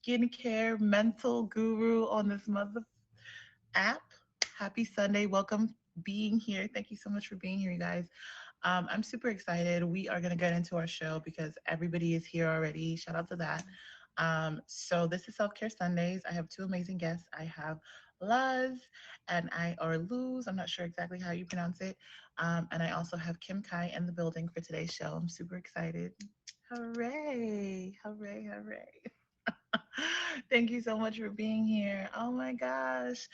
skincare mental guru on this mother app. Happy Sunday. Welcome being here. Thank you so much for being here, you guys. I'm super excited. We are going to get into our show because everybody is here already. Shout out to that. So this is Self Care Sundays. I have two amazing guests. I have Luz or Luz. I'm not sure exactly how you pronounce it. And I also have Kim Kai in the building for today's show. I'm super excited. Hooray! Hooray! Hooray! Thank you so much for being here. Oh my gosh.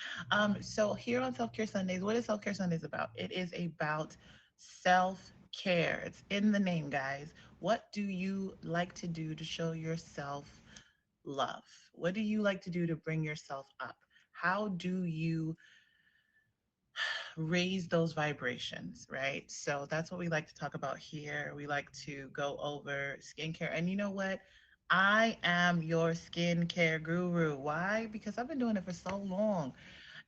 So here on Self Care Sundays, what is Self Care Sundays about? It is about self care. It's in the name, guys. What do you like to do to show yourself love? What do you like to do to bring yourself up? How do you raise those vibrations, right? So that's what we like to talk about here. We like to go over skincare. And you know what? I am your skincare guru. Why? Because I've been doing it for so long.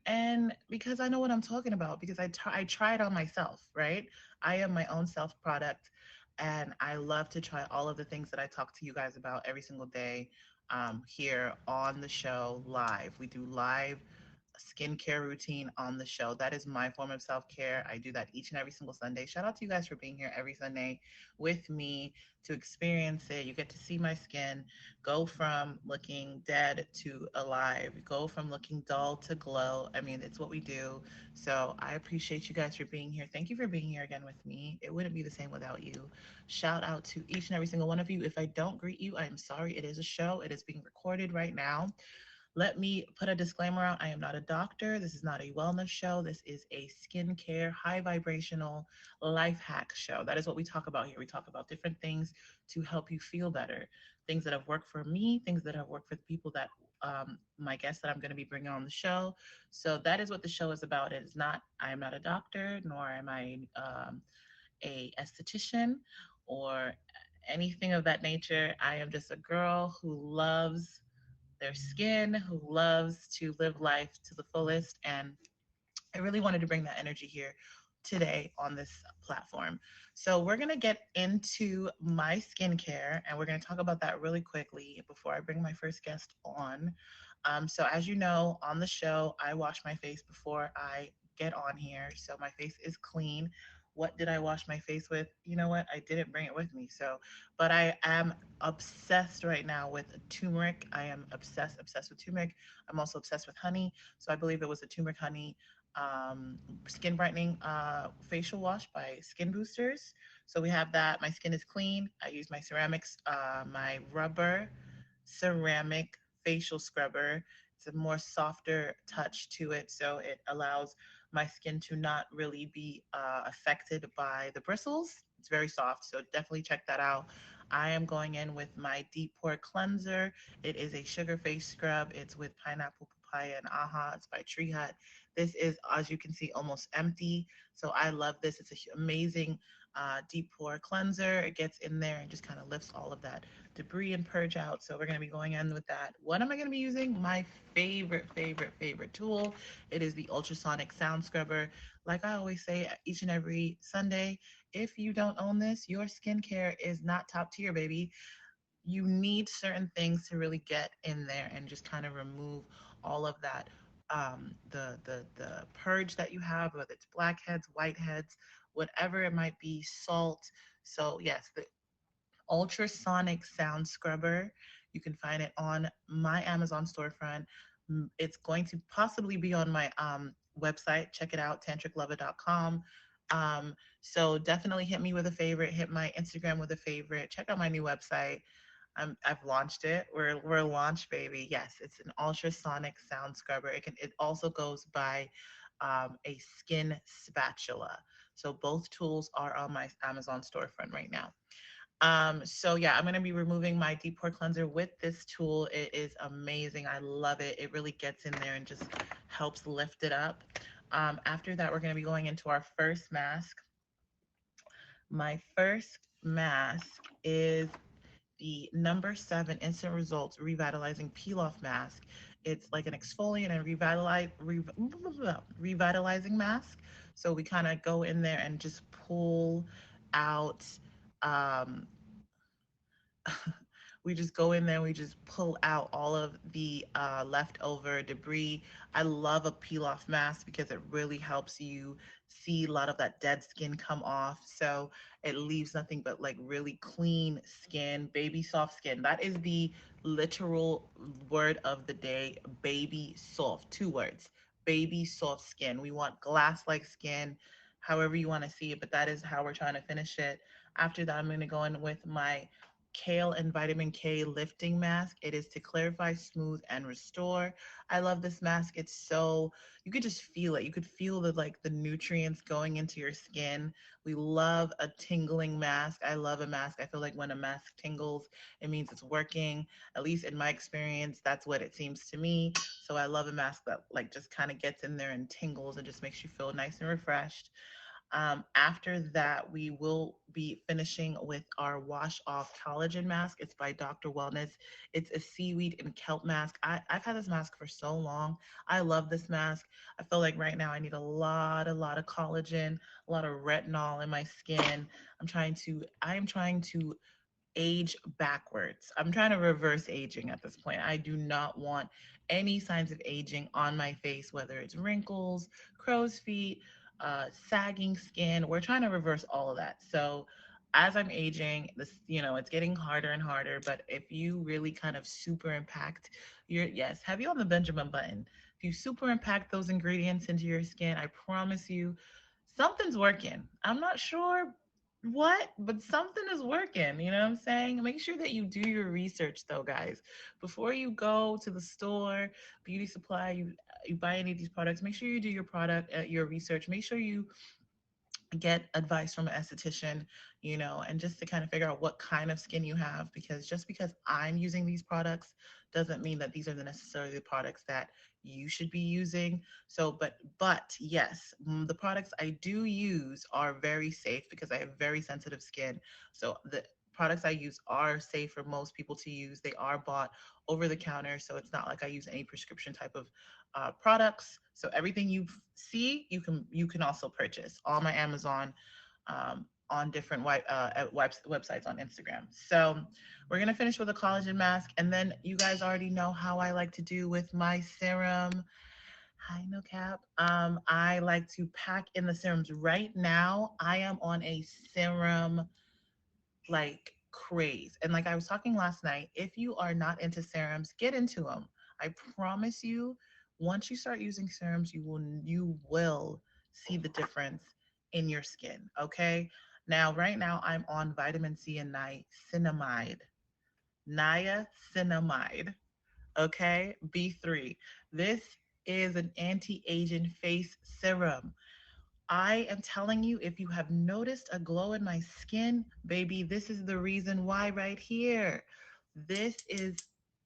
And because I know what I'm talking about, because I tried on myself, right? I am my own self product. And I love to try all of the things that I talk to you guys about every single day here on the show live. We do live skincare routine on the show. That is my form of self care. I do that each and every single Sunday. Shout out to you guys for being here every Sunday with me to experience it. You get to see my skin go from looking dead to alive, go from looking dull to glow. I mean, it's what we do. So I appreciate you guys for being here. Thank you for being here again with me. It wouldn't be the same without you. Shout out to each and every single one of you. If I don't greet you, I'm sorry. It is a show, it is being recorded right now. Let me put a disclaimer out. I am not a doctor. This is not a wellness show. This is a skincare, high vibrational life hack show. That is what we talk about here. We talk about different things to help you feel better. Things that have worked for me, things that have worked for the people that my guests that I'm going to be bringing on the show. So that is what the show is about. It is not. I am not a doctor, nor am I a esthetician or anything of that nature. I am just a girl who loves their skin, who loves to live life to the fullest. And I really wanted to bring that energy here today on this platform. So we're going to get into my skincare and we're going to talk about that really quickly before I bring my first guest on. So as you know, on the show, I wash my face before I get on here. So my face is clean. What did I wash my face with? You know what? I didn't bring it with me. So, but I am obsessed right now with turmeric. I am obsessed with turmeric. I'm also obsessed with honey. So I believe it was a turmeric honey skin brightening facial wash by Skin Boosters. So we have that. My skin is clean. I use my ceramics, my rubber ceramic facial scrubber. It's a more softer touch to it, so it allows my skin to not really be affected by the bristles. It's very soft, so definitely check that out. I am going in with my deep pore cleanser. It is a sugar face scrub. It's with pineapple, papaya, and aha. It's by Tree Hut. This is, as you can see, almost empty. So I love this. It's an amazing deep pore cleanser. It gets in there and just kind of lifts all of that debris and purge out. So we're going to be going in with that. What am I going to be using? My favorite tool. It is the ultrasonic sound scrubber. Like I always say each and every Sunday, if you don't own this, your skincare is not top tier, baby. You need certain things to really get in there and just kind of remove all of that the purge that you have, whether it's blackheads, whiteheads, whatever it might be, salt. So yes, the ultrasonic sound scrubber. You can find it on my Amazon storefront. It's going to possibly be on my website. Check it out, tantriclover.com. So definitely hit me with a favorite. Hit my Instagram with a favorite. Check out my new website. I've launched it. We're launched, baby. Yes, it's an ultrasonic sound scrubber. It also goes by a skin spatula. So both tools are on my Amazon storefront right now. So yeah, I'm gonna be removing my deep pore cleanser with this tool. It is amazing. I love it. It really gets in there and just helps lift it up. After that, we're gonna be going into our first mask. My first mask is the number 7 Instant Results Revitalizing Peel Off Mask. It's like an exfoliant and revitalizing mask. So we kind of go in there and just pull out um, We just go in there, we just pull out all of the leftover debris. I love a peel off mask because it really helps you see a lot of that dead skin come off. So it leaves nothing but like really clean skin, baby soft skin. That is the literal word of the day, baby soft. Two words, baby soft skin. We want glass like skin, however you want to see it, but that is how we're trying to finish it. After that, I'm going to go in with my Kale and Vitamin K lifting mask. It is to clarify, smooth, and restore. I love this mask. It's so, you could just feel it. You could feel the like the nutrients going into your skin. We love a tingling mask. I love a mask. I feel like when a mask tingles, it means it's working. At least in my experience, that's what it seems to me. So I love a mask that like just kind of gets in there and tingles and just makes you feel nice and refreshed. After that, we will be finishing with our Wash Off Collagen Mask. It's by Dr. Wellness. It's a seaweed and kelp mask. I've had this mask for so long. I love this mask. I feel like right now I need a lot of collagen, a lot of retinol in my skin. I am trying to age backwards. I'm trying to reverse aging at this point. I do not want any signs of aging on my face, whether it's wrinkles, crow's feet, sagging skin. We're trying to reverse all of that. So as I'm aging, this, it's getting harder and harder. But if you really kind of super impact yes, have you on the Benjamin Button? If you super impact those ingredients into your skin, I promise you something's working. I'm not sure what, but something is working. You know what I'm saying? Make sure that you do your research though, guys. Before you go to the store, beauty supply, you buy any of these products, make sure you do your research. Make sure you get advice from an esthetician, and just to kind of figure out what kind of skin you have, because just because I'm using these products doesn't mean that these are the necessarily the products that you should be using. So, but yes, the products I do use are very safe because I have very sensitive skin. So the products I use are safe for most people to use. They are bought over the counter, so it's not like I use any prescription type of products. So everything you see, you can also purchase on my Amazon, on different websites on Instagram. So we're gonna finish with a collagen mask, and then you guys already know how I like to do with my serum. Hi, no cap. I like to pack in the serums. Right now, I am on a serum like craze. And like I was talking last night, if you are not into serums, get into them. I promise you, once you start using serums, you will see the difference in your skin. Okay. Now, right now, I'm on vitamin C and niacinamide. Niacinamide. Okay. B3. This is an anti-aging face serum. I am telling you, if you have noticed a glow in my skin, baby, this is the reason why right here. This is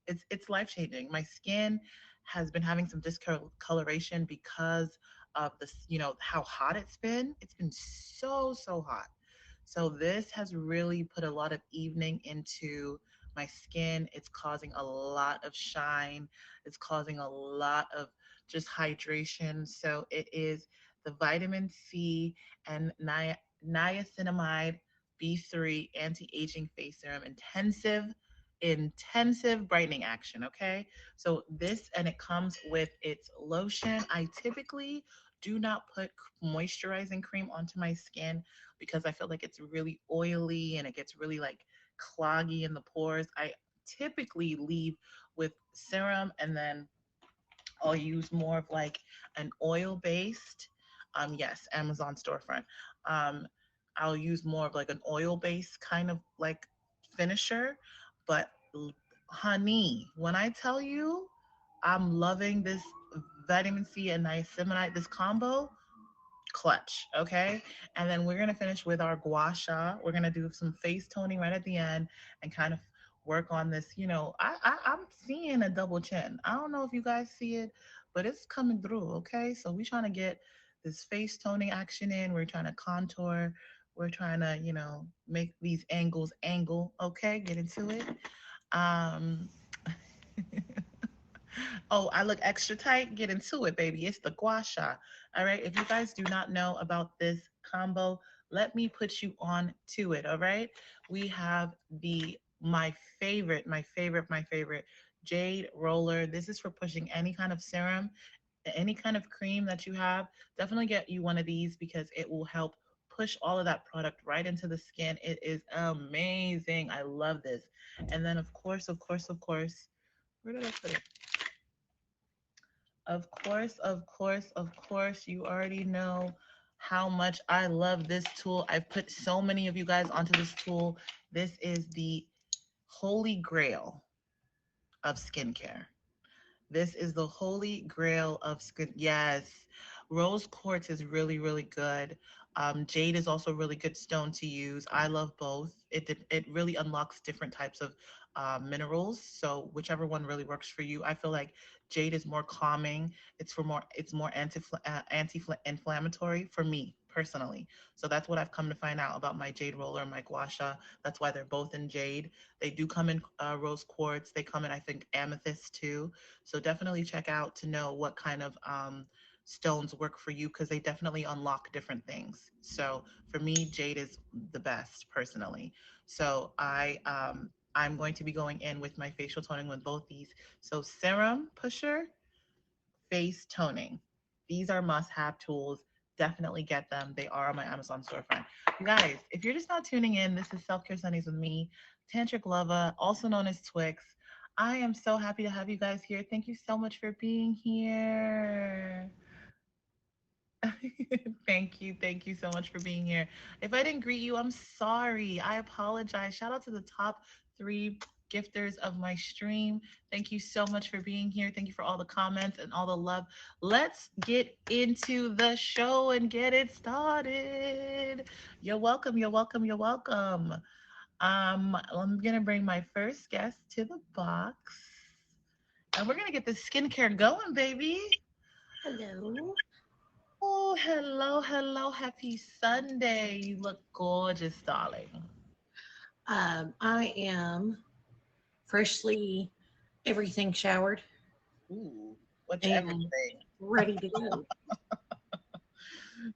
it's life changing. My skin has been having some discoloration because of this, how hot it's been. It's been so hot. So this has really put a lot of evening into my skin. It's causing a lot of shine. It's causing a lot of just hydration. So it is the vitamin C and niacinamide B3 anti-aging face serum intensive brightening action. Okay, so this, and it comes with its lotion. I typically do not put moisturizing cream onto my skin because I feel like it's really oily and it gets really like cloggy in the pores. I typically leave with serum, and then I'll use more of like an oil based, yes, Amazon storefront. Um, I'll use more of like an oil based kind of like finisher. But honey, when I tell you I'm loving this vitamin C and niacinamide, this combo, clutch. Okay. And then we're going to finish with our gua sha. We're going to do some face toning right at the end and kind of work on this. I'm seeing a double chin. I don't know if you guys see it, but it's coming through. Okay. So we're trying to get this face toning action in. We're trying to contour. We're trying to, make these angles angle. Okay. Get into it. Um, Oh, I look extra tight. Get into it, baby. It's the gua sha. All right. If you guys do not know about this combo, let me put you on to it. All right. We have the my favorite Jade Roller. This is for pushing any kind of serum, any kind of cream that you have. Definitely get you one of these because it will help push all of that product right into the skin. It is amazing. I love this. And then of course, where did I put it? Of course, you already know how much I love this tool. I've put so many of you guys onto this tool. This is the holy grail of skincare. This is the holy grail of skin. Yes, rose quartz is really, really good. Jade is also a really good stone to use. I love both. It really unlocks different types of minerals. So whichever one really works for you. I feel like jade is more calming. It's more anti-inflammatory for me personally. So that's what I've come to find out about my jade roller and my gua sha. That's why they're both in jade. They do come in rose quartz. They come in, I think, amethyst too. So definitely check out to know what kind of stones work for you because they definitely unlock different things. So for me, jade is the best personally. So I'm going to be going in with my facial toning with both these. So serum pusher, face toning. These are must-have tools. Definitely get them. They are on my Amazon storefront. You guys, if you're just not tuning in, this is Self Care Sundays with me, Tantric Lova, also known as Twix. I am so happy to have you guys here. Thank you so much for being here. Thank you so much for being here. If I didn't greet you, I'm sorry. I apologize. Shout out to the top three gifters of my stream. Thank you so much for being here. Thank you for all the comments and all the love. Let's get into the show and get it started. You're welcome. You're welcome. You're welcome. I'm gonna bring my first guest to the box, and we're gonna get the skincare going, baby. Hello. Oh, hello, hello. Happy Sunday. You look gorgeous, darling. I am freshly everything showered Ooh, what's and everything? ready to go.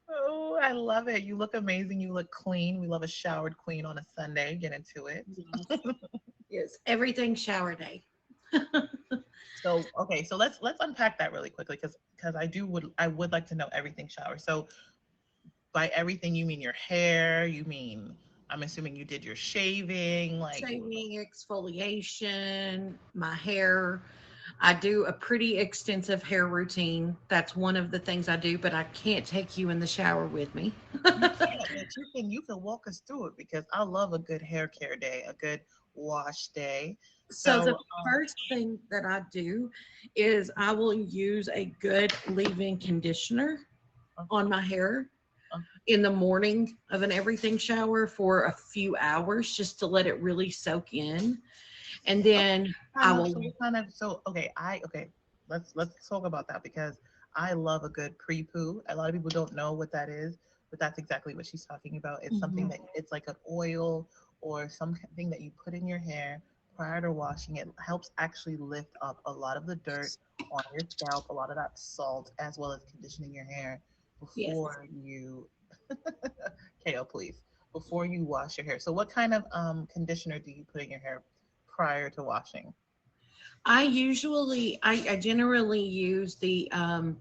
Oh, I love it. You look amazing. You look clean. We love a showered queen on a Sunday. Get into it. Yes, yes, everything shower day. So, okay, so let's unpack that really quickly because I would like to know everything shower. So, by everything you mean your hair, you mean I'm assuming you did your shaving, like Shaving, exfoliation, my hair. I do a pretty extensive hair routine. That's one of the things I do, but I can't take you in the shower with me. you can't, but you can walk us through it because I love a good hair care day, a good wash day. So So, the first thing that I do is I will use a good leave-in conditioner uh, on my hair uh, in the morning of an everything shower for a few hours just to let it really soak in. And then I will, okay, let's talk about that because I love a good pre-poo. A lot of people don't know what that is, but that's exactly what she's talking about. It's something Mhm. that it's like an oil or something that you put in your hair prior to washing. It helps actually lift up a lot of the dirt on your scalp, a lot of that salt, as well as conditioning your hair Yes. before you KO, please, before you wash your hair. So what kind of conditioner do you put in your hair prior to washing? I generally use the um,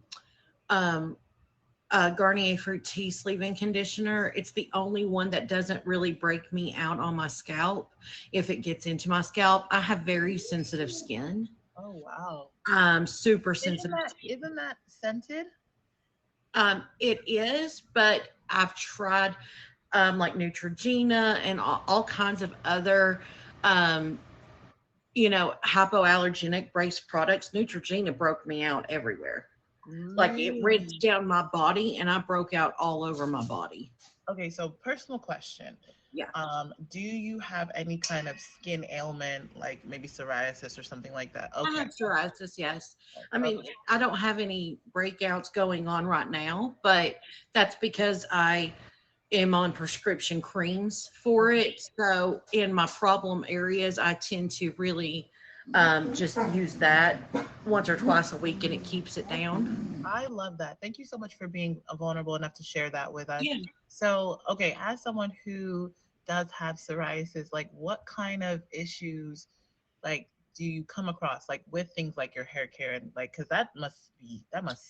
Garnier Fructis leave-in conditioner. It's the only one that doesn't really break me out on my scalp if it gets into my scalp. I have very sensitive skin. Oh wow. Super Isn't sensitive that skin. isn't that scented? It is, but I've tried like Neutrogena and all kinds of other, um, hypoallergenic based products. Neutrogena broke me out everywhere. Like it rinsed Really? down my body and I broke out all over my body. Okay, so personal question. Yeah. Do you have any kind of skin ailment, like maybe psoriasis or something like that? I Okay. have psoriasis, yes. I mean, Okay. I don't have any breakouts going on right now, but that's because I am on prescription creams for it. So in my problem areas, I tend to really just use that once or twice a week and it keeps it down. I love that. Thank you so much for being vulnerable enough to share that with us. Yeah. So, okay, as someone who does have psoriasis, like what kind of issues like do you come across like with things like your hair care and like because that must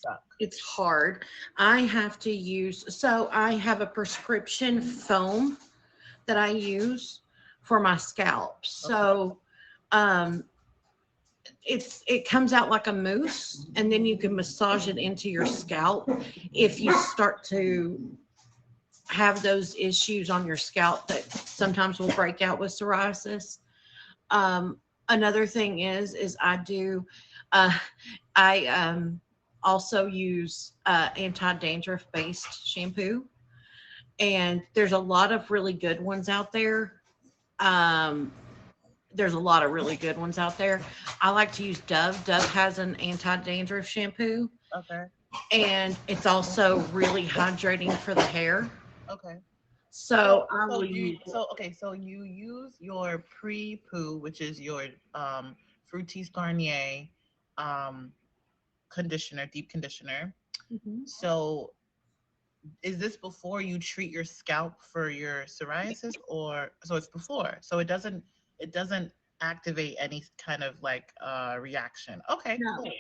suck. It's hard. I have to use, so I have a prescription foam that I use for my scalp. Okay. So um, it comes out like a mousse, and then you can massage it into your scalp if you start to have those issues on your scalp that sometimes will break out with psoriasis. Another thing is I do uh, I also use anti-dandruff based shampoo, and there's a lot of really good ones out there. Um, there's a lot of really good ones out there. I like to use Dove. Dove has an anti-dandruff shampoo, Okay. and it's also really hydrating for the hair. Okay. So I will use it. So you use your pre-poo, which is your Fructis Garnier um conditioner, deep conditioner. Mhm. So is this before you treat your scalp for your psoriasis, or so it's before. So it doesn't activate any kind of like reaction. Okay, No. cool.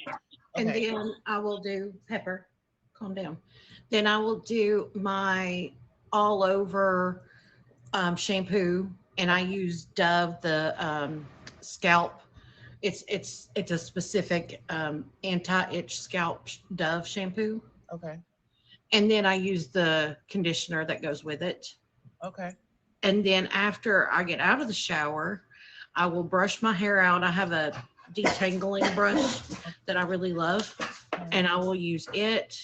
And Okay. then I will do pepper. Calm down. Then I will do my all over shampoo, and I use Dove the scalp. It's a specific anti itch scalp Dove shampoo, Okay. and then I use the conditioner that goes with it. Okay. And then after I get out of the shower, I will brush my hair out. I have a detangling brush that I really love, Alright. and I will use it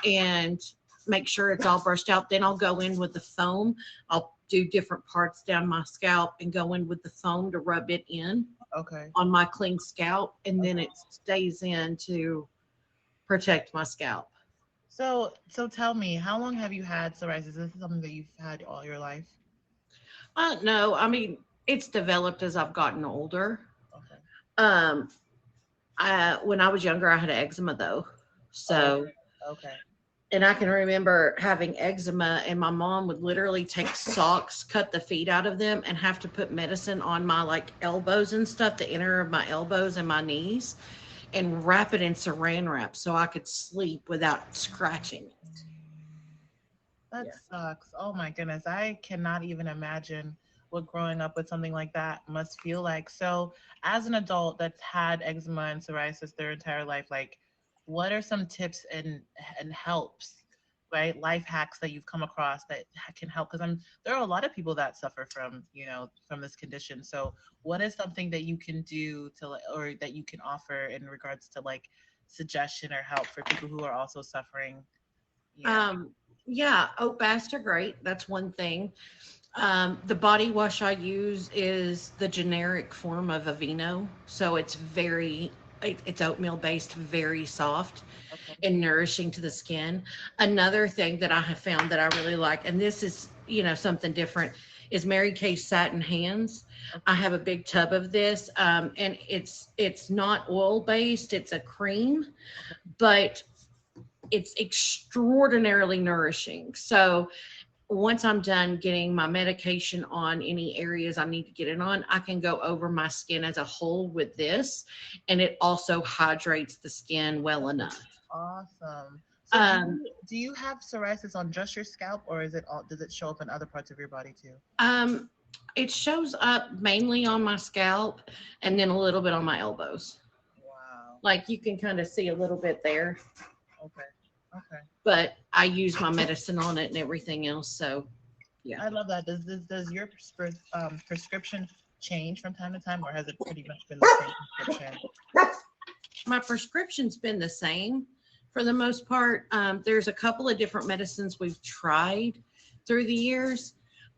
and make sure it's all brushed out. Then I'll go in with the foam. I'll do different parts down my scalp and go in with the foam to rub it in Okay. on my clean scalp, and then Okay. it stays in to protect my scalp. So tell me, how long have you had psoriasis? Is this something that you've had all your life? No, I mean, it's developed as I've gotten older. Okay. Um, when I was younger, I had eczema though. So, Okay. Okay. and I can remember having eczema, and my mom would literally take socks, cut the feet out of them, and have to put medicine on my like elbows and stuff, the inner of my elbows and my knees, and wrap it in saran wrap so I could sleep without scratching it. That Yeah. sucks. Oh my goodness. I cannot even imagine what growing up with something like that must feel like. So, as an adult that's had eczema and psoriasis their entire life, like what are some tips and helps, right? Life hacks that you've come across that can help because there are a lot of people that suffer from, from this condition. So, what is something that you can do or that you can offer in regards to like suggestion or help for people who are also suffering? Yeah. Um, yeah, oat baths are great. That's one thing. The body wash I use is the generic form of Aveeno, so it's oatmeal based, very soft Okay. and nourishing to the skin. Another thing that I have found that I really like, and this is something different, is Mary Kay Satin Hands. I have a big tub of this, and it's not oil based; it's a cream, but it's extraordinarily nourishing. So once I'm done getting my medication on any areas I need to get it on, I can go over my skin as a whole with this, and it also hydrates the skin well enough. Awesome. So Um, do you have psoriasis on just your scalp or does it show up in other parts of your body too? um, it shows up mainly on my scalp and then a little bit on my elbows. Wow. Like you can kind of see a little bit there, Okay. Okay. but I use my medicine on it and everything else. So yeah. I love that. Does your prescription change from time to time or has it pretty much been the same prescription? My prescription's been the same for the most part. There's a couple of different medicines we've tried through the years,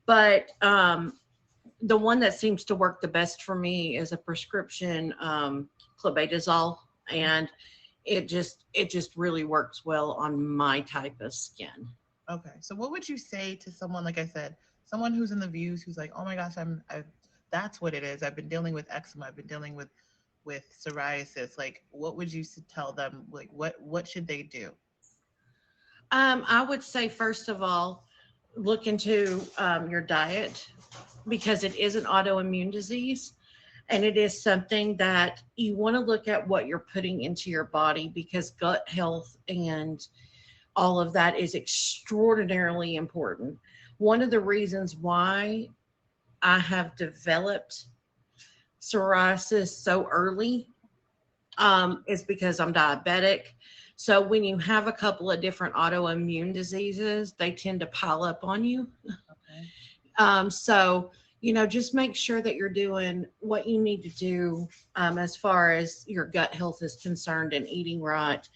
but the one that seems to work the best for me is a prescription clobetasol, and it just really works well on my type of skin. Okay. So what would you say to someone, like I said, someone who's in the views who's like, oh my gosh, that's what it is. I've been dealing with eczema. I've been dealing with psoriasis. Like, what would you tell them? Like, what should they do? I would say first of all, look into your diet because it is an autoimmune disease. And it is something that you want to look at what you're putting into your body because gut health and all of that is extraordinarily important. One of the reasons why I have developed psoriasis so early is because I'm diabetic. So when you have a couple of different autoimmune diseases, they tend to pile up on you. Okay. So, just make sure that you're doing what you need to do as far as your gut health is concerned and eating right.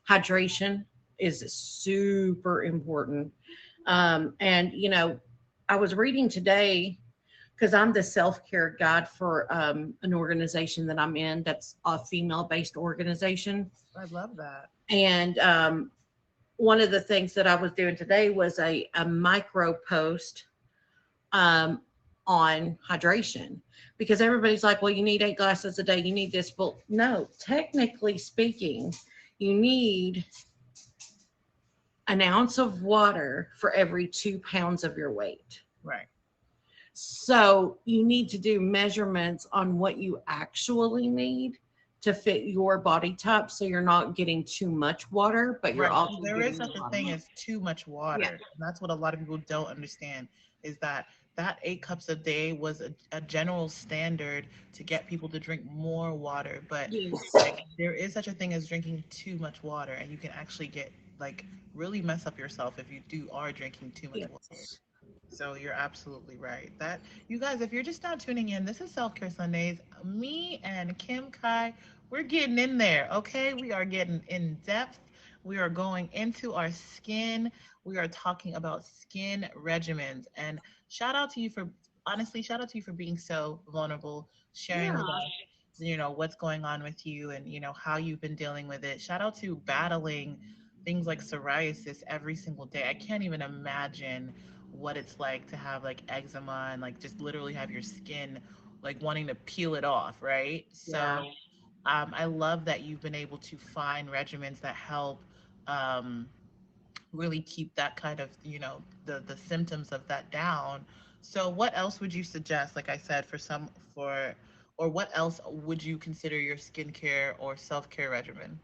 Hydration is super important. And, I was reading today because I'm the self care guide for an organization that I'm in that's a female based organization. I love that. And one of the things that I was doing today was a micro post um, on hydration because everybody's like, well, you need 8 glasses a day. You need this. Well, no, technically speaking, you need an ounce of water for every 2 pounds of your weight. Right. So you need to do measurements on what you actually need to fit your body type so you're not getting too much water, but you're Right. also There is getting a such a lot of thing water. as too much Yeah. water. And that's what a lot of people don't understand is that that 8 cups a day was a general standard to get people to drink more water. But Yes. like there is such a thing as drinking too much water, and you can actually get like really mess up yourself if you do are drinking too much water. Yes. So you're absolutely right. That you guys, if you're just now tuning in, this is Self Care Sundays. Me and Kim Kai, we're getting in there. Okay, we are getting in depth. We are going into our skin. We are talking about skin regimens. And shout out to you for honestly, shout out to you for being so vulnerable, sharing Yeah. with us, what's going on with you and how you've been dealing with it. Shout out to battling things like psoriasis every single day. I can't even imagine what it's like to have like eczema and like just literally have your skin like wanting to peel it off, right? Yeah. So I love that you've been able to find regimens that help um, really keep that kind of, the symptoms of that down. So what else would you suggest, like I said, or what else would you consider your skincare or self-care regimen?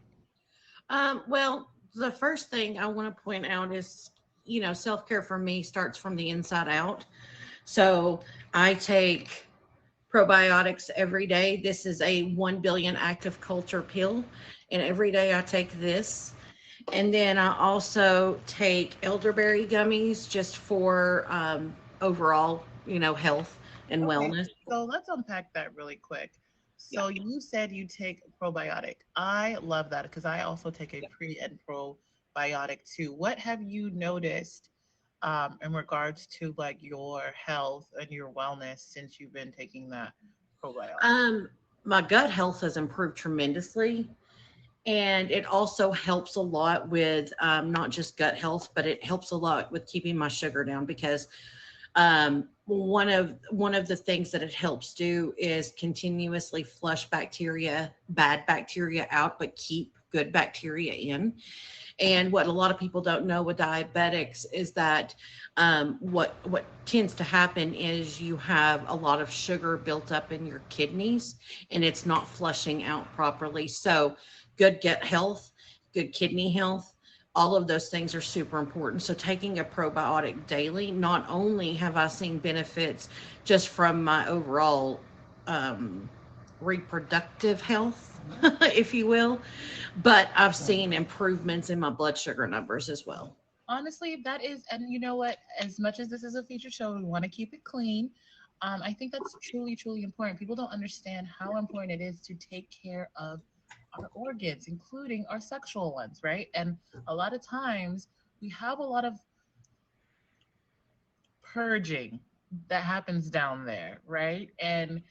Well, the first thing I want to point out is, self care for me starts from the inside out. So I take probiotics every day. This is a 1 billion active culture pill. And every day I take this. And then I also take elderberry gummies just for overall, health and Okay, wellness. so let's unpack that really quick. Yeah. So you said you take probiotic. I love that because I also take a pre and probiotic too. What have you noticed in regards to like your health and your wellness since you've been taking that probiotic? Um, my gut health has improved tremendously. And it also helps a lot with not just gut health, but it helps a lot with keeping my sugar down because one of the things that it helps do is continuously flush bad bacteria out, but keep good bacteria in. And what a lot of people don't know with diabetics is that what tends to happen is you have a lot of sugar built up in your kidneys, and it's not flushing out properly. So, good gut health, good kidney health, all of those things are super important. So, taking a probiotic daily, not only have I seen benefits just from my overall um, reproductive health, if you will, but I've seen improvements in my blood sugar numbers as well. Honestly, that is, and you know what? As much as this is a feature show, we want to keep it clean. I think that's truly, truly important. People don't understand how important it is to take care of our organs, including our sexual ones, right? And a lot of times we have a lot of purging that happens down there, right? And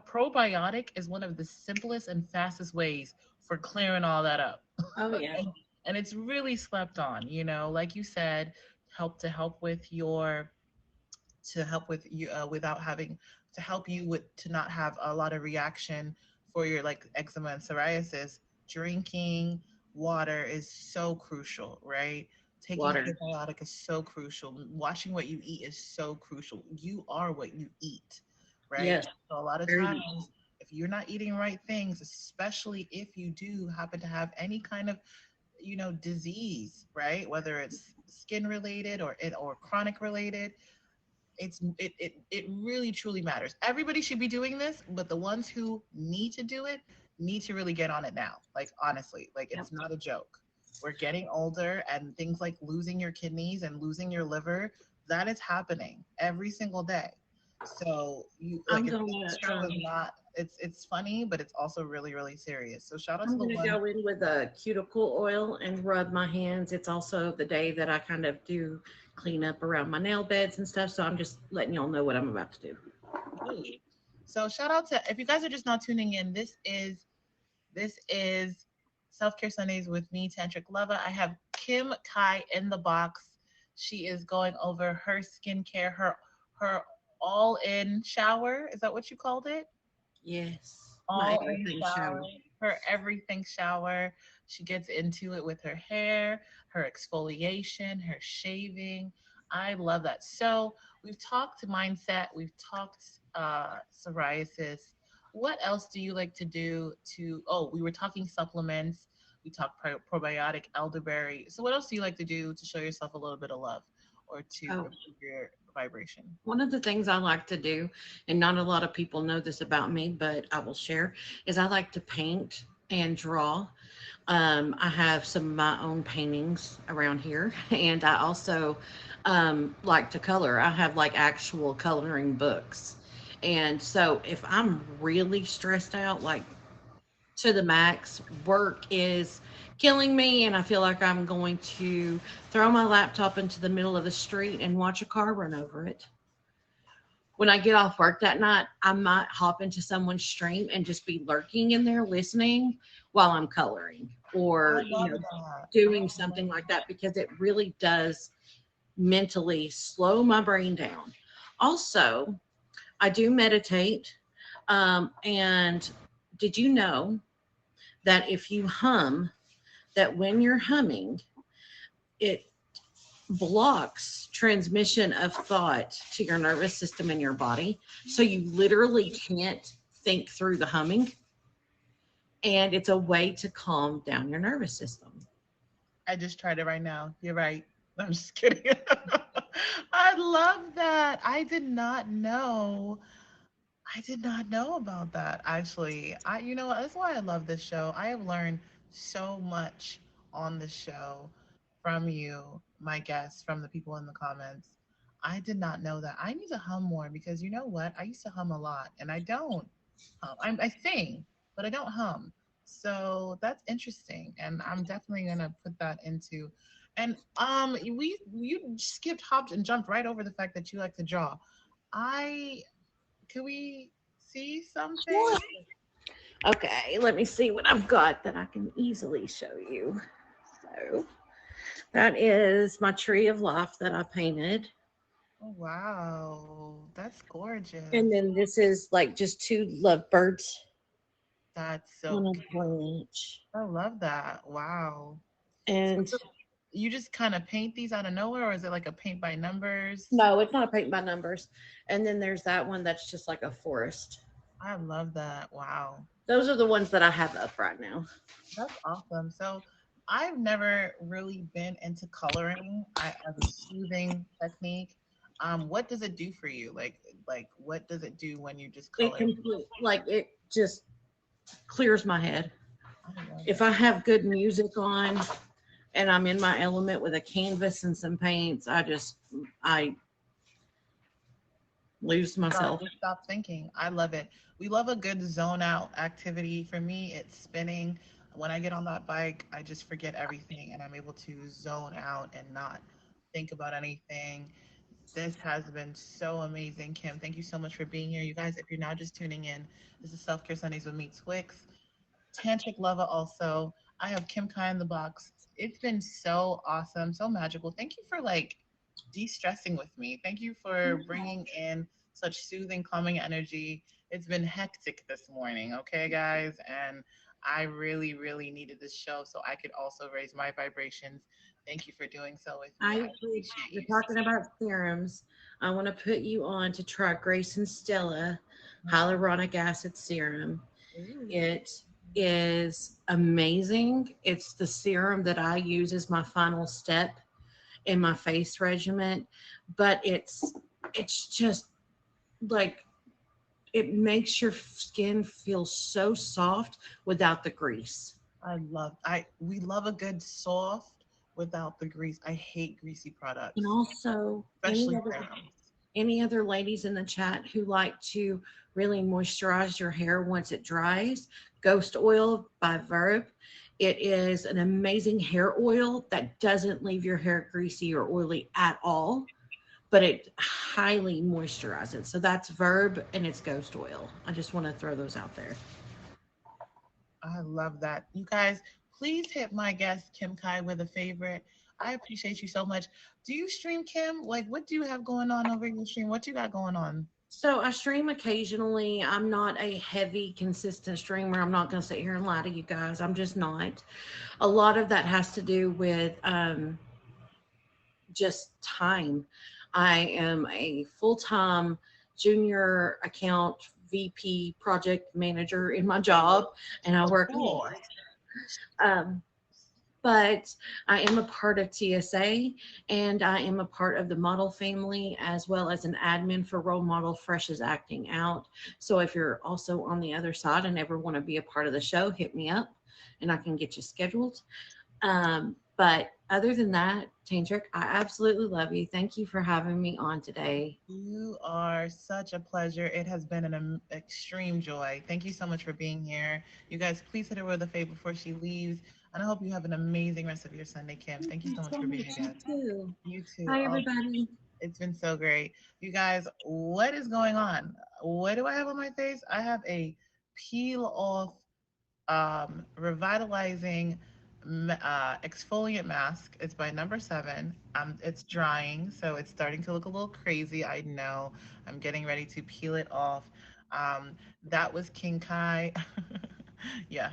probiotic is one of the simplest and fastest ways for clearing all that up. Oh yeah. and, and it's really slept on, like you said, help with your to help with you without having to help you with to not have a lot of reaction for your like eczema and psoriasis. Drinking water is so crucial, right? Taking Water. probiotic is so crucial. Watching what you eat is so crucial. You are what you eat, right? Yes, So a lot of very times, much. if you're not eating right things, especially if you do happen to have any kind of, disease, right? Whether it's skin related or chronic related, it really truly matters. Everybody should be doing this, but the ones who need to do it need to really get on it now. Like honestly, like Yep. it's not a joke. We're getting older, and things like losing your kidneys and losing your liver, that is happening every single day. So you like, I'm if gonna this show is not, it's funny, but it's also really really serious. So shout out to I'm the gonna ones. go in with a cuticle oil and rub my hands. It's also the day that I kind of do clean up around my nail beds and stuff. So I'm just letting y'all know what I'm about to do. Hey. So shout out to, if you guys are just not tuning in, this is Self Care Sundays with me, Tantric Lover. I have Kim Kai in the box. She is going over her skincare, her all in shower. Is that what you called it? Yes, my All in everything shower. shower. Her everything shower. She gets into it with her hair, her exfoliation, her shaving. I love that. So we've talked mindset, we've talked psoriasis. What else do you like to do to? Oh, we were talking supplements. We talked probiotic, elderberry. So what else do you like to do to show yourself a little bit of love or to Oh, improve your vibration? one of the things I like to do, and not a lot of people know this about me, but I will share, is I like to paint and draw. I have some of my own paintings around here, and I also like to color. I have like actual coloring books. And so if I'm really stressed out, like to the max, work is killing me, and I feel like I'm going to throw my laptop into the middle of the street and watch a car run over it. When I get off work that night, I might hop into someone's stream and just be lurking in there listening while I'm coloring I or, love that. doing something like that because it really does mentally slow my brain down. Also, I do meditate. And did you know that if you hum, that when you're humming, it blocks transmission of thought to your nervous system in your body. So you literally can't think through the humming. And it's a way to calm down your nervous system. I just tried it right now. You're right. I'm just kidding. I love that. I did not know. I did not know about that. Actually, you know what? That's why I love this show. I have learned so much on this show from you, my guests, from the people in the comments. I did not know that. I need to hum more because you know what? I used to hum a lot, and I don't. I sing, but I don't hum. So that's interesting, and I'm definitely gonna put that into. And we you skipped, hopped, and jumped right over the fact that you like to draw. I Can we see something? Sure. Okay, let me see what I've got that I can easily show you. So that is my tree of life that I painted. Oh, wow, that's And gorgeous. then this is like just two lovebirds That's on so a cute. branch. I love that. Wow. So And you just kind of paint these out of nowhere, or is it like a paint by numbers? no, it's not a paint by numbers. And then there's that one that's just like a forest. I love that. Wow. Those are the ones that I have up right now. That's awesome. So I've never really been into coloring as a soothing technique. What does it do for you? Like what does it do when you just It color? complete like it just clears my head. I love If it. I have good music on and I'm in my element with a canvas and some paints, I lose myself. Just stop thinking. I love it. We love a good zone out activity. For me, it's spinning. When I get on that bike, I just forget everything and I'm able to zone out and not think about anything. This has been so amazing, Kim. Thank you so much for being here. You guys, if you're now just tuning in, this is Self Care Sundays with me, Twix. Tantric Lover also. I have Kim Kai in the box. It's been so awesome, so magical. Thank you for like de-stressing with me. Thank you for bringing in such soothing, calming energy. It's been hectic this morning, okay, guys? And I really, really needed this show so I could also raise my vibrations Thank you for doing so with me. I I would, appreciate we're you so talking about serums. I want to put you on to try Grace and Stella much. hyaluronic acid serum. Ooh. It is amazing. It's the serum that I use as my final step in my face regimen, but it's just like it makes your skin feel so soft without the grease. We love a good soft without the grease. I hate greasy And products, also especially serums. any other ladies in the chat who like to really moisturize your hair once it dries, Ghost Oil by Verb. It is an amazing hair oil that doesn't leave your hair greasy or oily at all, but it highly moisturizes. So that's Verb and it's Ghost Oil. I just want to throw those out there. I love that. You guys, please hit my guest Kim Kai with a favorite. I appreciate you so much. Do you stream, Kim? Like, what do you have going on over your stream? What you got going on? So I stream occasionally. I'm not a heavy, consistent streamer. I'm not going to sit here and lie to you guys. I'm just not. A lot of that has to do with just time. I am a full time junior account VP project manager in my job, and I Of work a lot. course. Um, but I am a part of TSA and I am a part of the model family as well as an admin for Role Model Fresh is Acting Out. So if you're also on the other side and ever want to be a part of the show, hit me up and I can get you scheduled. But other than that, Tantric, I absolutely love you. Thank you for having me on today. You are such a pleasure. It has been an extreme joy. Thank you so much for being here. You guys, please hit her with a favor before she leaves. And I hope you have an amazing rest of your Sunday, Kim. Thank Thank you you so much so for being a much. You guest. too. You too. Bye, Oh, everybody. it's been so great. You guys, what is going on? What do I have on my face? I have a peel off revitalizing exfoliant mask. It's by Number 7. It's drying, so it's starting to look a little crazy. I know. I'm getting ready to peel it off. That was King Kai. Yeah,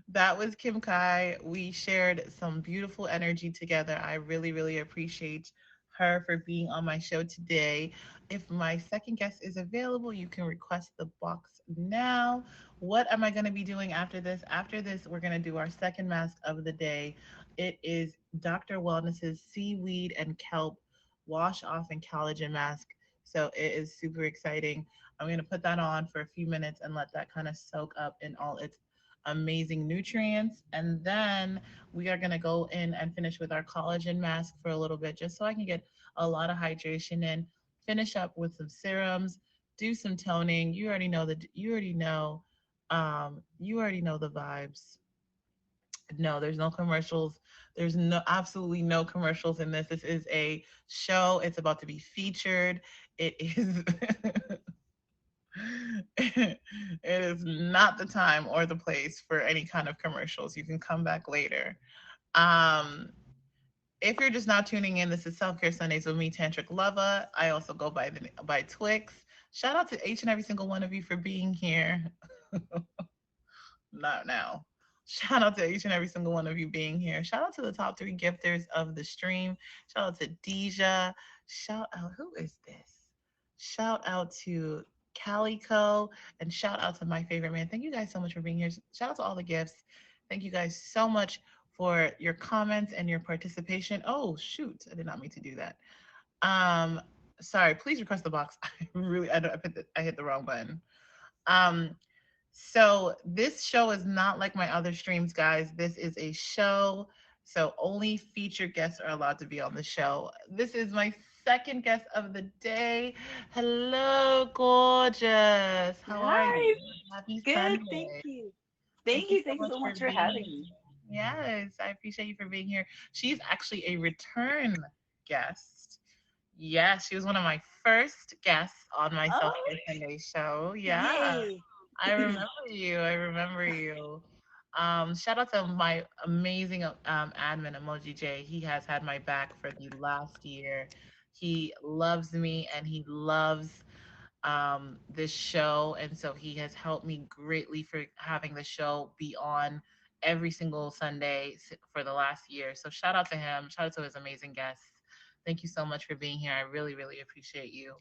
that was Kim Kai. We shared some beautiful energy together. I really, really appreciate her for being on my show today. If my second guest is available, you can request the box now. What am I going to be doing after this? After this, we're going to do our second mask of the day. It is Dr. Wellness's seaweed and kelp wash off and collagen mask. So it is super exciting. I'm going to put that on for a few minutes and let that kind of soak up in all its amazing nutrients. And then we are going to go in and finish with our collagen mask for a little bit, just so I can get a lot of hydration in. Finish up with some serums, do some toning. You already know that. You already know. You already know the vibes. No, there's no commercials. There's no absolutely no commercials in this. This is a show. It's about to be featured. It is it is not the time or the place for any kind of commercials. You can come back later. Um, if you're just now tuning in, this is Self Care Sundays with me, Tantric Lava. I also go by Twix. Shout out to each and every single one of you for being here. Not now. Shout out to each and every single one of you being here. Shout out to the top 3 gifters of the stream. Shout out to Deja. Shout out, who is this? Shout out to Calico, and shout out to my favorite man. Thank you guys so much for being here. Shout out to all the gifts. Thank you guys so much for your comments and your participation. Oh shoot, I did not mean to do that. Um, Sorry. Please request the box. I hit the wrong button. Um, so this show is not like my other streams, guys. This is a show. So only featured guests are allowed to be on the show. This is my second guest of the day. Hello, gorgeous. How are Hi, you? Happy good. Thank Sunday. you. Thank you so Thank you much so for much for being having here. me. Yes, I appreciate you for being here. She's actually a return guest. Yes, she was one of my first guests on my Self Oh, Care Sunday show. Yeah. yay. I remember you. I remember you. Shout out to my amazing admin Emoji J. He has had my back for the last year. He loves me and he loves this show, and so he has helped me greatly for having the show be on every single Sunday for the last year. So shout out to him. Shout out to his amazing guests. Thank you so much for being here. I really, really appreciate you.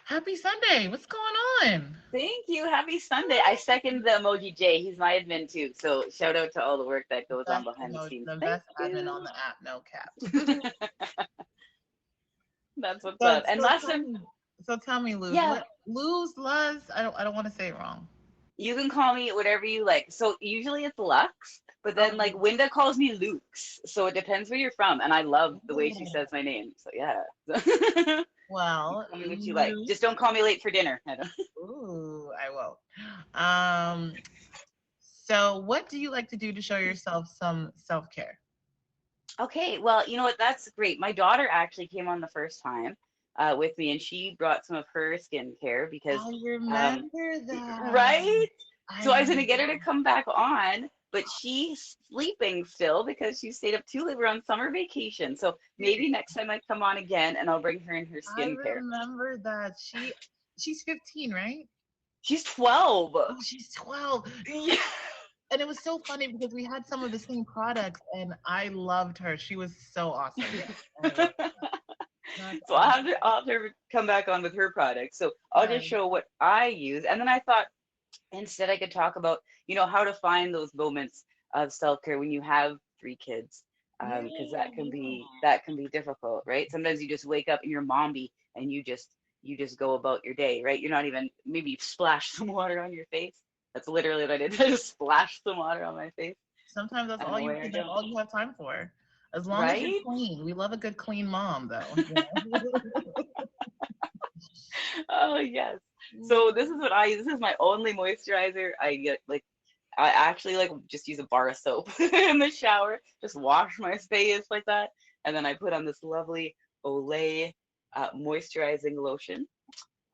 Happy Sunday. What's going on? Thank you. Happy Sunday. I second the emoji J. He's my admin too. So shout out to all the work that goes on behind the scenes. The Thank best admin on you. the app, no cap. That's what's So, up. And so last tell time, me, so tell me, Luz, yeah, Luz, I don't want to say it wrong. you can call me whatever you like. So usually it's Lux, but then like Okay. Winda calls me Lukes. So it depends where you're from. And I love the way she Ooh. says my name. So yeah. You Well, call me what you like. Just don't call me late for dinner. I don't- ooh, I will. Um, so what do you like to do to show yourself some self-care? Okay, well, you know what? That's great. My daughter actually came on the first time with me, and she brought some of her skincare because, I um, remember that. right? I So I was gonna get her remember. to come back on, but she's sleeping still because she stayed up too late. We're on summer vacation, so maybe next time I come on again, and I'll bring her in her I skincare. remember that. She's 15, right? She's 12. Oh, she's 12. Yeah. And it was so funny because we had some of the same products and I loved her. She was so awesome. Yeah. I love That's So awesome. I'll have her come back on with her products. So I'll just Right. show what I use, and then I thought instead I could talk about how to find those moments of self-care when you have three kids, Yeah, because yeah. that can be difficult, right? Sometimes you just wake up and you're mommy and you just go about your day, right? You're not even, maybe you splash some water on your face. That's literally what I did. I just splashed some water on my face Sometimes that's and all away I that's go. all you have time for. As long as you're Right? clean. We love a good clean mom though. Oh yes. So Yeah. this is what I use. This is my only moisturizer. I get like I actually like just use a bar of soap in the shower, just wash my face like that, and then I put on this lovely Olay moisturizing lotion.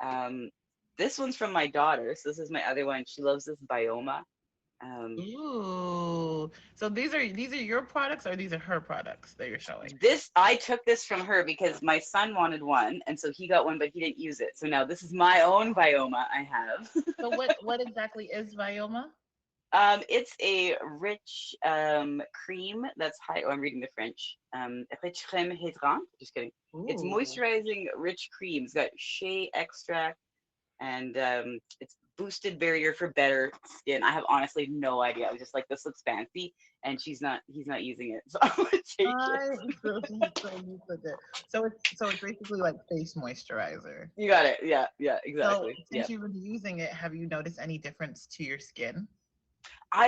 Um, this one's from my daughter, so this is my other one. She loves this Bioma. Um, Ooh. So these are your products or these are her products that you're showing? this I took this from her because my son wanted one, and so he got one, but he didn't use it. So now this is my own Bioma I have. So what exactly is Vioma? It's a rich cream that's high. Oh, I'm reading the French. Rich crème hydrant. Just kidding. It's Ooh. moisturizing rich cream. It's got shea extract and it's boosted barrier for better skin. I have honestly no idea. I was just like, this looks fancy, and he's not using it, so I'm gonna take it. I so you put it. So it's basically like face moisturizer. You got it. Yeah, yeah, So exactly. Yeah. since you've been using it, have you noticed any difference to your skin?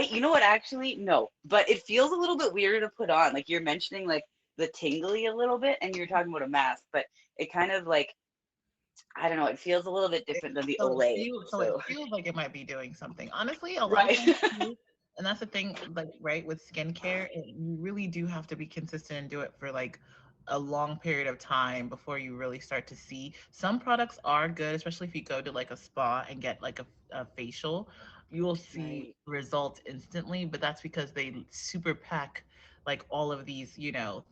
You know what, actually, no, but it feels a little bit weirder to put on. Like you're mentioning like the tingly a little bit, and you're talking about a mask, but it kind of like, I don't know, it feels a little bit It, different than the so it Olay. feels so it So, feels like it might be doing something. Honestly, a lot of right. times too, and that's the thing, like right with skincare, you really do have to be consistent and do it for like a long period of time before you really start to see. Some products are good, especially if you go to like a spa and get like a facial, you will see Right. results instantly, but that's because they super pack like all of these,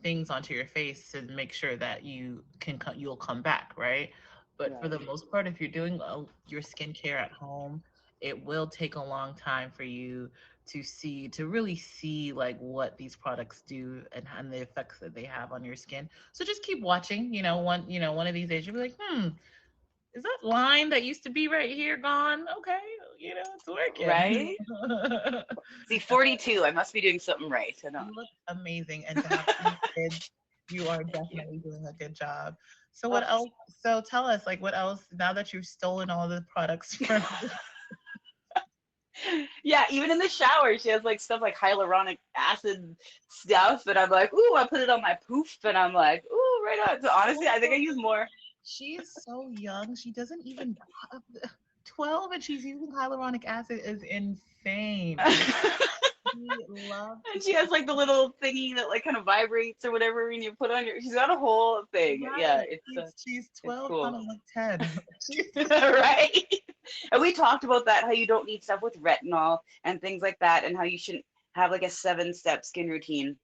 things onto your face to make sure that you'll come back, right? But for the Right. most part, if you're doing your skincare at home, it will take a long time for you to really see like what these products do and the effects that they have on your skin. So just keep watching. One of these days you'll be like, is that line that used to be right here gone? Okay, it's working. Right. See, 42. I must be doing something right. I don't. You look amazing, and to have three kids, you are Thank you. definitely doing a good job. So Oh, what else? So tell us, like, what else? Now that you've stolen all the products from, yeah, even in the shower, she has like stuff like hyaluronic acid stuff, and I'm like, ooh, I put it on my poof, and I'm like, ooh, right on. So honestly, I think I use more. she is so young. She doesn't even 12, and she's using hyaluronic acid is insane. She loves. And she has like the little thingy that like kind of vibrates or whatever when you put on your. She's got a whole thing. Yeah, Right. She's it's 12 trying cool, to look 10. She's right? And we talked about that, how you don't need stuff with retinol and things like that, and how you shouldn't have like a 7-step skin routine,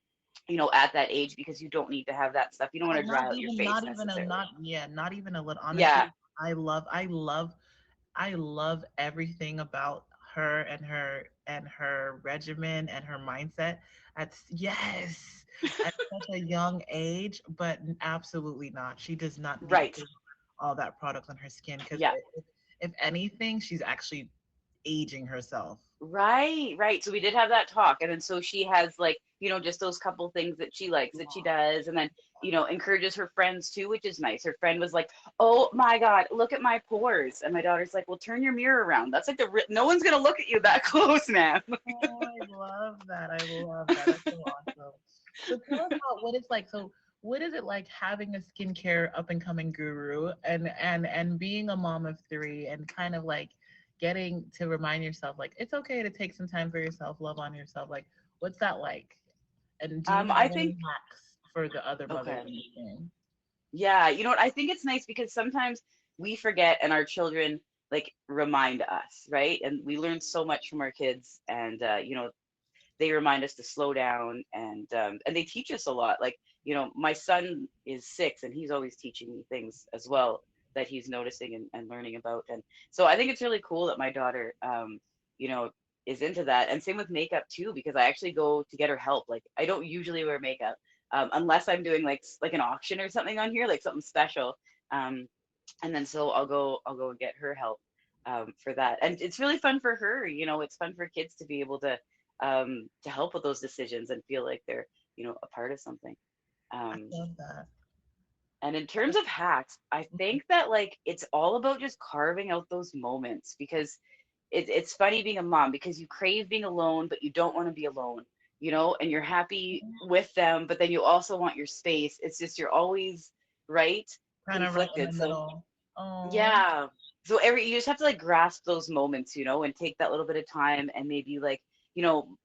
at that age because you don't need to have that stuff. You don't want and to not dry out your even face not even a necessarily. not yeah, not even a little Yeah, honestly, I love everything about her and her regimen and her mindset at yes, at such a young age, but absolutely not. She does not need to Right. put all that product on her skin because Yeah. if anything, she's actually aging herself. Right, right. So we did have that talk. And then so she has like, just those couple things that she likes that she does. And then, encourages her friends too, which is nice. Her friend was like, "Oh my God, look at my pores." And my daughter's like, "Well, turn your mirror around. That's like no one's gonna look at you that close, man." Oh, I love that. I love that. That's so awesome. So tell us about what it's like. So what is it like having a skincare up and coming guru and being a mom of three and kind of like getting to remind yourself like it's okay to take some time for yourself, love on yourself. Like what's that like? And do you I have any think, hacks for the other mothers okay. in the game? Yeah, you know what? I think it's nice because sometimes we forget and our children like remind us, right? And we learn so much from our kids, and they remind us to slow down, and they teach us a lot. Like, my son is 6 and he's always teaching me things as well that he's noticing and learning about. And so I think it's really cool that my daughter you know is into that. And same with makeup too, because I actually go to get her help. Like, I don't usually wear makeup unless I'm doing like an auction or something on here, like something special. um and then so I'll go and get her help for that. And it's really fun for her. It's fun for kids to be able to help with those decisions and feel like they're a part of something. I um love that. and in terms of hacks, I think that like it's all about just carving out those moments, because it's funny being a mom because you crave being alone but you don't want to be alone, and you're happy with them, but then you also want your space. It's just you're always right, Kind of right in the conflicted. So middle. Oh, yeah. So you just have to like grasp those moments, and take that little bit of time and maybe you know,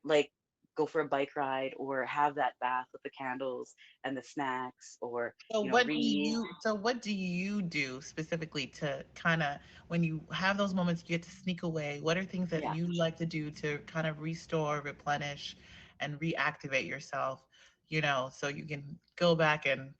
like go for a bike ride or have that bath with the candles and the snacks, or, read. So what do you do specifically to kind of when you have those moments you get to sneak away? What are things that Yeah. you like to do to kind of restore, replenish, and reactivate yourself, so you can go back and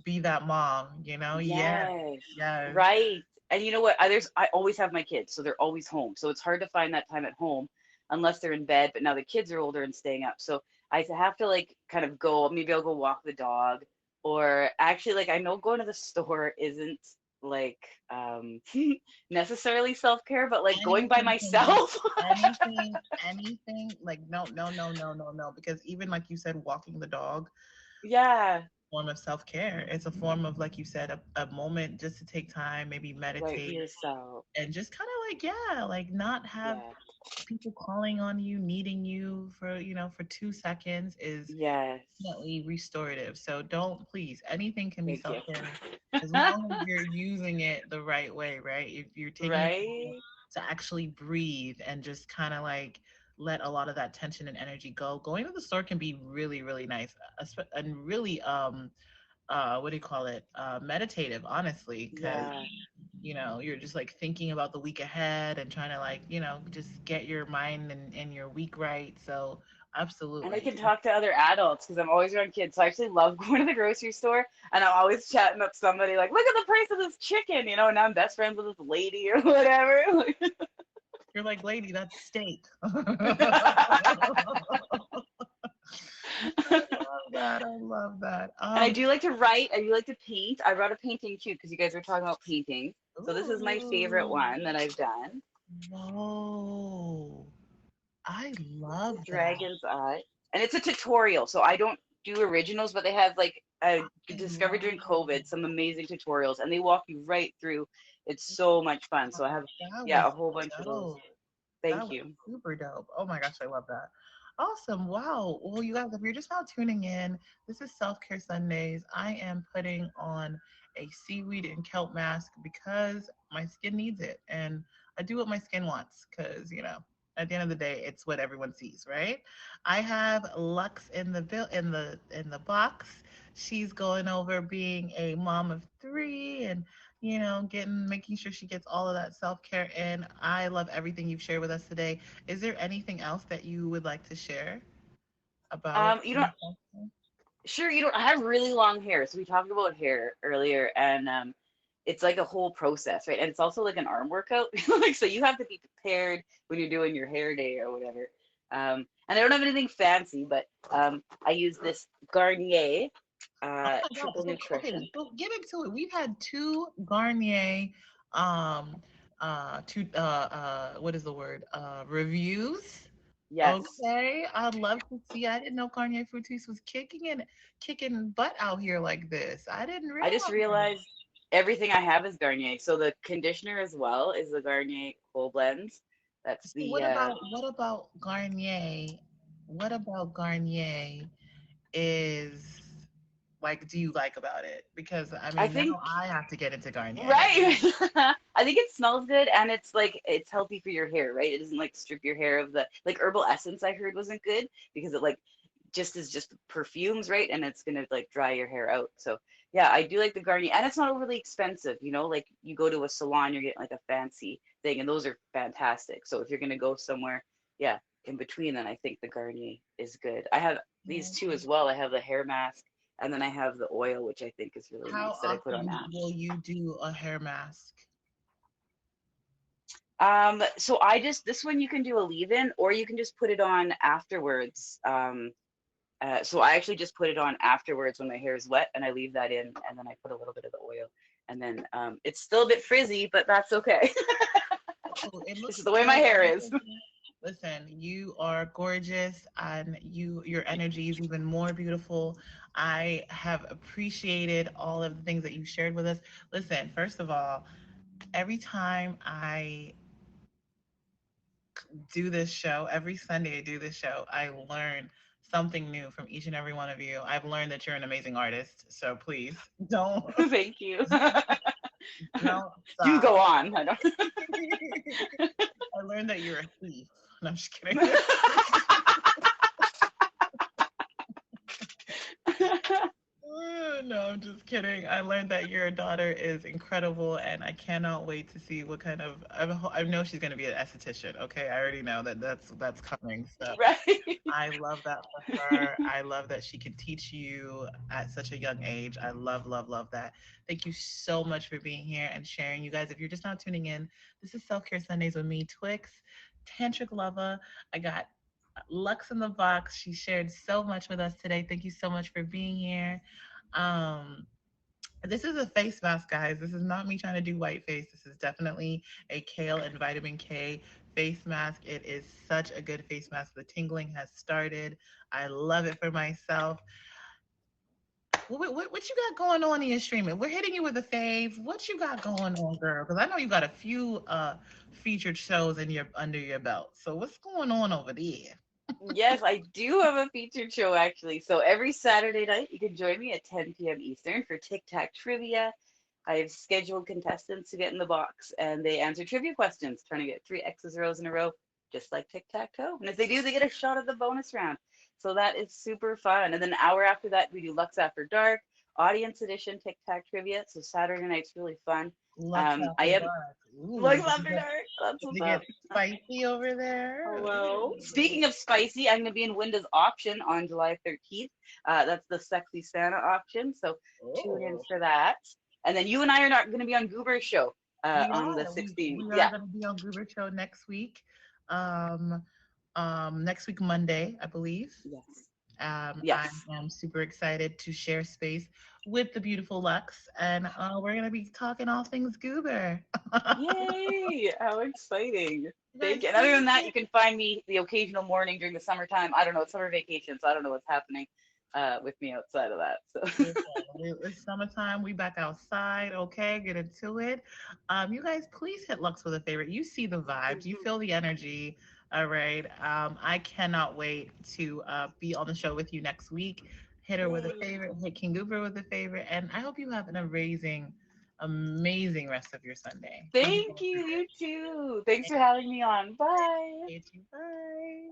be that mom, Yes, Yes. yes. Right. And you know what? I always have my kids, so they're always home. So it's hard to find that time at home unless they're in bed. But now the kids are older and staying up, so I have to like kind of go. Maybe I'll go walk the dog, or actually, like, I know going to the store isn't like necessarily self-care, but like going by Anything can be myself. anything like no, no, no, no, no, no, because even like you said, walking the dog Yeah. form of self-care. It's a form of, like you said, a moment just to take time, maybe Right for meditate yourself. and just kind of like, yeah, like not have Yeah. people calling on you, needing you for 2 seconds is Yes. definitely restorative. So don't, please, anything can be Thank you. self-care as long as you're using it the right way, right? If you're taking the time Right. to actually breathe and just kind of like let a lot of that tension and energy go. Going to the store can be really, really nice, and really what do you call it, meditative, honestly, because Yeah. you're just like thinking about the week ahead and trying to like just get your mind and your week right. So And I absolutely. can talk to other adults because I'm always around kids. So I actually love going to the grocery store, and I'm always chatting up somebody like, "Look at the price of this chicken," and now I'm best friends with this lady or whatever. You're like, lady, that's steak. I love that. I love that. And I do like to write. I do like to paint. I brought a painting too because you guys were talking about painting. So this is my favorite Ooh, one that I've done. whoa. I It's love a that. dragon's eye, and it's a tutorial. So I don't do originals, but they have like I I discovered during love COVID some amazing tutorials, and they walk you right through. It's so much fun. So I have, that yeah, was a whole bunch of those. dope. That Thank was you. super dope. Oh my gosh, I love that. Awesome. Wow. Well, you guys, if you're just now tuning in, this is Self Care Sundays. I am putting on a seaweed and kelp mask because my skin needs it. And I do what my skin wants because, at the end of the day, it's what everyone sees, right? I have Lux in the in the box. She's going over being a mom of three and making sure she gets all of that self-care in. I love everything you've shared with us today. Is there anything else that you would like to share about You know, being self-care? sure. I have really long hair, so we talked about hair earlier, and it's like a whole process, right? And it's also like an arm workout. Like, so you have to be prepared when you're doing your hair day or whatever. And I don't have anything fancy, but I use this Garnier Oh my God. Triple So, okay, Nutrition. so get into it. We've had two Garnier, um, what is the word? Reviews. Yes. Okay, I'd love to see. I didn't know Garnier Fructis was kicking butt out here like this. I didn't I just realize. realized everything I have is Garnier. So the conditioner as well is the Garnier Cool Blends. That's So the what about Garnier? What about Garnier is like, do you like about it? Because I I mean, now think I have to get into Garnier. right. I think it smells good and it's like it's healthy for your hair, right? It doesn't like strip your hair of the like herbal essence I heard wasn't good because it like just perfumes, right? And it's gonna like dry your hair out. So yeah, I do like the Garnier, and it's not overly expensive. You know, like you go to a salon, you're getting like a fancy thing, and those are fantastic. So if you're gonna go somewhere, yeah, in between, then I think the Garnier is good. I have these two as well. I have the hair mask, and then I have the oil, which I think is really How nice that I put on often will after. you do a hair mask? So I just this one you can do a leave-in, or you can just put it on afterwards. So I actually just put it on afterwards when my hair is wet, and I leave that in, and then I put a little bit of the oil, and then it's still a bit frizzy, but that's okay. Oh, it This looks is the way my good. hair is. Listen, you are gorgeous and your energy is even more beautiful. I have appreciated all of the things that you shared with us. Listen, first of all, every time I do this show, every Sunday I do this show, I learn something new from each and every one of you. I've learned that you're an amazing artist, so please don't Thank you. don't Do stop. go on. I don't. I learned that you're a thief. No, I'm just kidding. No, I'm just kidding. I learned that your daughter is incredible, and I cannot wait to see what kind of. I know she's going to be an esthetician. Okay, I already know that that's coming. So Right. I love that for her. I love that she can teach you at such a young age. I love, love, love that. Thank you so much for being here and sharing. You guys, if you're just now tuning in, this is Self Care Sundays with me, Twix, Tantric Lover. I got Lux in the box. She shared so much with us today. Thank you so much for being here. Um, this is a face mask, guys. This is not me trying to do white face. This is definitely a kale and vitamin K face mask. It is such a good face mask. The tingling has started. I love it for myself. What you got going on in your streaming? We're hitting you with a fave. What you got going on, girl? Because I know you got a few featured shows in your under your belt. So what's going on over there? Yes, I do have a featured show actually. So every Saturday night, you can join me at 10 p.m. Eastern for Tic Tac Trivia. I've scheduled contestants to get in the box and they answer trivia questions, trying to get three X's rows in a row, just like tic tac toe. And if they do, they get a shot at the bonus round. So that is super fun. And then an hour after that, we do Lux After Dark, audience edition tic tac trivia. So Saturday night's really fun. Lux I After am Dark. Ooh, Lux After Dark. That's did what's you up. get spicy over there? Hello. Ooh. Speaking of spicy, I'm going to be in Windows Auction on July 13th. That's the Sexy Santa auction. So tune in Oh. for that. And then you and I are not going to be on Goober's show We on the are. We 16th. we are Yeah. going to be on Goober Show next week. Um, next week Monday, I believe. Yes. I Yes. am super excited to share space with the beautiful Lux, and we're going to be talking all things Goober. Yay. How exciting. You guys Thank you. And other please. than that, you can find me the occasional morning during the summertime. I don't know. It's summer vacation, so I don't know what's happening with me outside of that. So Listen, it's summertime. We back outside. Okay, get into it. You guys, please hit Lux with a favorite. You see the vibes. You feel the energy. All right. I cannot wait to be on the show with you next week. Hit her with a yay. favorite. Hit King Goober with a favorite. And I hope you have an amazing, amazing rest of your Sunday. Thank you so Thank much for you. being You too. Thanks for having me on. Bye. here. Bye.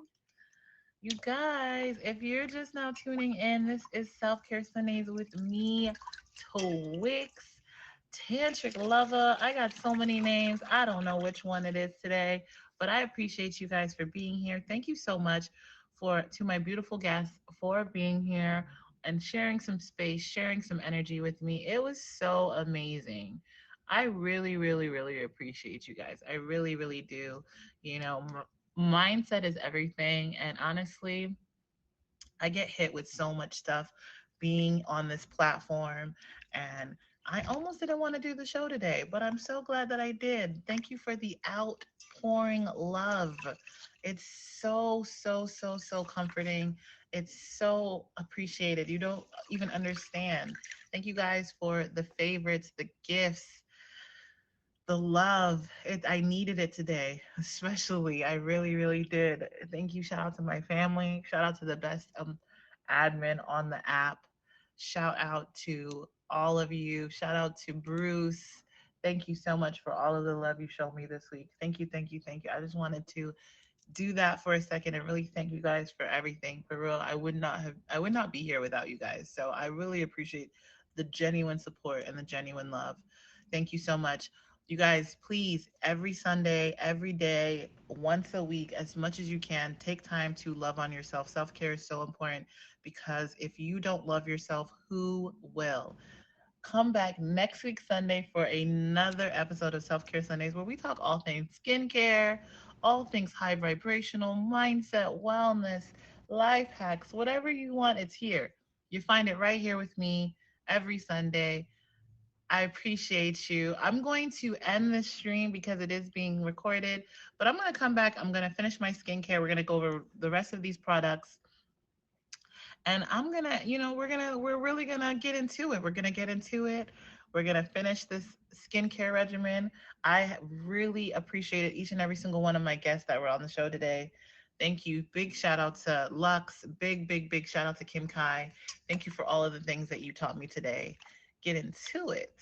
You guys, if you're just now tuning in, this is Self Care Sundays with me, Twix, Tantric Lover. I got so many names. I don't know which one it is today, but I appreciate you guys for being here. Thank you so much to my beautiful guests for being here and sharing some space, sharing some energy with me. It was so amazing. I really, really, really appreciate you guys. I really, really do. You know, mindset is everything. And honestly, I get hit with so much stuff being on this platform. And I almost didn't want to do the show today, but I'm so glad that I did. Thank you for the outpouring love. It's so, so, so, so comforting. It's so appreciated. You don't even understand. Thank you guys for the favorites, the gifts, the love. I needed it today, especially. I really, really did. Thank you. Shout out to my family. Shout out to the best admin on the app. Shout out to all of you. Shout out to Bruce. Thank you so much for all of the love you showed me this week. Thank you, thank you, thank you. I just wanted to do that for a second and really thank you guys for everything. For real, I would not be here without you guys. So I really appreciate the genuine support and the genuine love. Thank you so much. You guys, please, every Sunday, every day, once a week, as much as you can, take time to love on yourself. Self care is so important because if you don't love yourself, who will? Come back next week, Sunday, for another episode of Self Care Sundays where we talk all things skincare, all things high vibrational, mindset, wellness, life hacks, whatever you want, it's here. You find it right here with me every Sunday. I appreciate you. I'm going to end this stream because it is being recorded, but I'm going to come back. I'm going to finish my skincare. We're going to go over the rest of these products and I'm gonna, we're really gonna get into it. We're gonna get into it. We're gonna finish this skincare regimen. I really appreciated each and every single one of my guests that were on the show today. Thank you. Big shout out to Lux. Big, big, big shout out to Kim Kai. Thank you for all of the things that you taught me today. Get into it.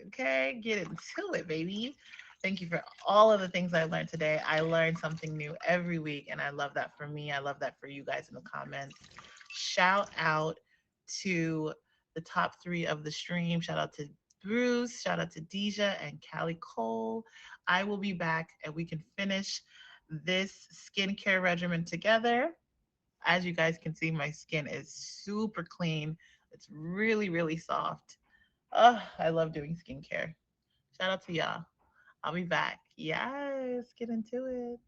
Okay? Get into it, baby. Thank you for all of the things I learned today. I learned something new every week, and I love that for me. I love that for you guys in the comments. Shout out to the top three of the stream. Shout out to Bruce. Shout out to Deja and Callie Cole. I will be back and we can finish this skincare regimen together. As you guys can see, my skin is super clean. It's really, really soft. Oh, I love doing skincare. Shout out to y'all. I'll be back. Yes, get into it.